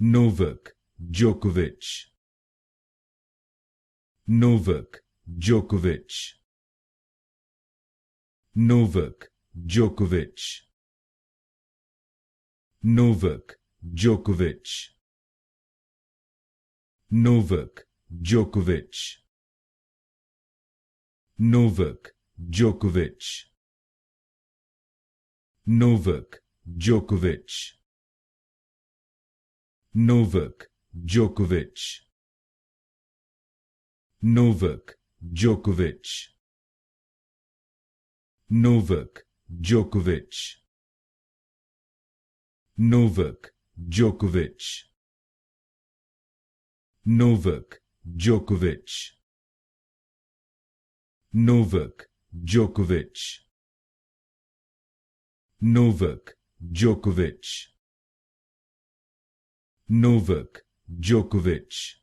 Novak Djokovic. Novak Djokovic. Novak Djokovic. Novak Djokovic. Novak Djokovic. Novak Djokovic. Novak Djokovic. Novak Djokovic. Novak Djokovic. Novak Djokovic. Novak Djokovic. Novak Djokovic. Novak Djokovic. Novak Djokovic. Novak Djokovic.